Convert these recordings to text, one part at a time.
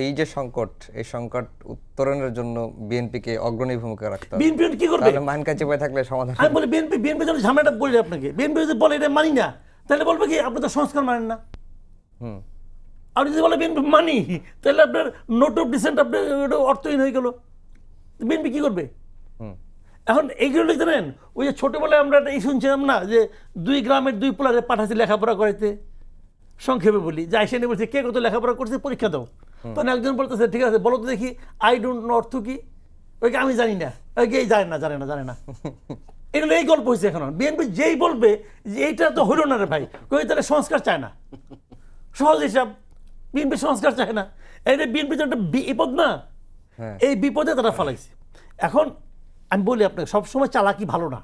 এই যে সংকট, এই সংকট উত্তরণের জন্য বিএনপিকে অগ্রণী ভূমিকা রাখতে হবে। বিএনপি কি করবে? তাহলে মাইনকা চেপে থাকলে সমাধান। আমি বলি বিএনপি যখন ঝামেলাটা বলি আপনাকে, বিএনপি যদি বলে এটা মানি না, তাহলে বলবে কি আপনি তো সংস্কার মানেন না। আর যদি বলে বিএনপি মানি, তাহলে আপনার নোট অফ ডিসেন্ট আপনার অর্থহীন হয়ে গেল। বিএনপি কি করবে? এখন এইগুলো জানেন, ওই যে ছোটবেলায় আমরা এই শুনছিলাম না যে 2 গ্রামের 2 পোলারে পাঠাচ্ছি লেখাপড়া করাইতে, সংক্ষেপে বলি যে আইসেনে বলছে কে কত লেখাপড়া করছে পরীক্ষা দাও। তখন একজন বলতেছে ঠিক আছে বলো তো দেখি আই ডোন্ট নো অর্থ কি, ওইকে আমি জানি না, ওইকে এই জানে না। এগুলো এই গল্প হয়েছে। এখন বিএনপি যেই বলবে যে এইটা তো হইল না রে ভাই, কই তাহলে সংস্কার চায় না, সহজ হিসাব, বিএনপি সংস্কার চায় না। এটা বিএনপি তো একটা বিপদ না, এই বিপদে তারা ফেলাইছে। এখন আমি বলি আপনাকে সবসময় চালাকি ভালো না,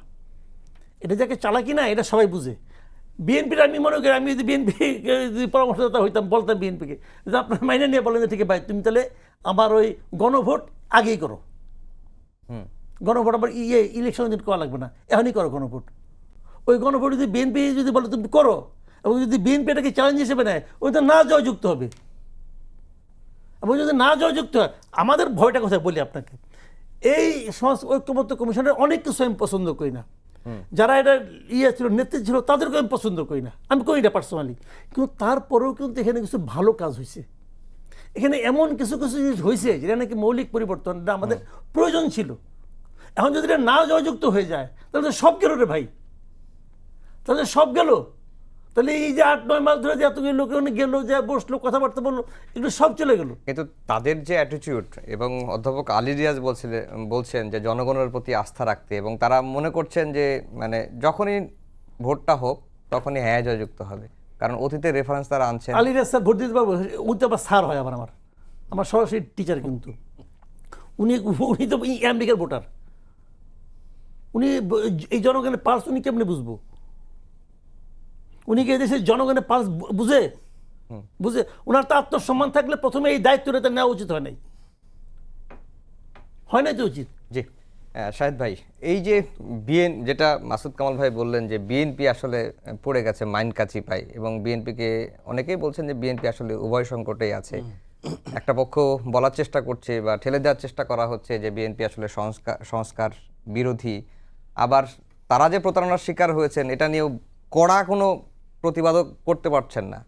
এটা যাকে চালাকি না এটা সবাই বুঝে। বিএনপির আমি মনে করি, আমি যদি বিএনপি যদি পরামর্শদাতা হইতাম, বলতাম বিএনপিকে যে আপনার মাইনে নিয়ে বলেন যে ঠিক আছে ভাই তুমি তাহলে আমার ওই গণভোট আগেই করো, গণভোট আবার ইলেকশন দিন করা লাগবে না, এখনই করো গণভোট। ওই গণভোট যদি বিএনপি যদি বলে তুমি করো, এবং যদি বিএনপি এটাকে চ্যালেঞ্জ হিসেবে নেয়, ওই তো না জয়যুক্ত হবে। এবং যদি না জয়যুক্ত হয়, আমাদের ভয়টা কোথায় বলি আপনাকে, এই ঐক্যমত্য কমিশনের অনেক কিছু আমি পছন্দ করি না, যারা এটা ছিল নেতৃত্ব ছিল তাদেরকে আমি পছন্দ করি না, আমি করি না পার্সোনালি। কিন্তু তারপরেও কিন্তু এখানে কিছু ভালো কাজ হয়েছে, এখানে এমন কিছু জিনিস হয়েছে যেটা নাকি মৌলিক পরিবর্তন আমাদের প্রয়োজন ছিল। এখন যদি এটা না জয়যুক্ত হয়ে যায় তাহলে তো সব গেল রে ভাই, তাহলে সব গেল। তাহলে এই যে 8-9 মাস ধরে যে এতগুলো লোক গেল, যে বসলো কথাবার্তা বললো, এগুলো সব চলে গেল। কিন্তু তাদের যে অ্যাটিটিউড, এবং অধ্যাপক আলী রিয়াজ বলছেন যে জনগণের প্রতি আস্থা রাখতে, এবং তারা মনে করছেন যে মানে যখনই ভোটটা হোক তখনই হ্যাঁ জয়যুক্ত হবে, কারণ অতীতের রেফারেন্স তারা আনছেন। আলী রিয়াজ স্যার ভোট দিতে পারবো, উনি তো আবার স্যার হয় আমার সরাসরি টিচার, কিন্তু উনি তো আমেরিকার ভোটার, উনি এই জনগণের পালস উনি কেমনে বুঝবো? উনি কি এই দেশের জনগণের পালস বুঝে? ওনার তো আত্মসম্মান থাকলে প্রথমে এই দায়িত্বটা তার নেওয়া উচিত হয় নাই তো উচিত। জি শাহেদ ভাই, এই যে যেটা মাসুদ কামাল ভাই বললেন যে বিএনপি আসলে পড়ে গেছে মাইন কাচি পায়, এবং বিএনপিকে অনেকেই বলছেন যে বিএনপি আসলে উভয় সংকটেই আছে। একটা পক্ষ বলার চেষ্টা করছে বা ঠেলে দেওয়ার চেষ্টা করা হচ্ছে যে বিএনপি আসলে সংস্কার বিরোধী, আবার তারা যে প্রতারণার শিকার হয়েছেন এটা নিয়েও কড়া কোনো প্রতিবাদও করতে পারছেন না।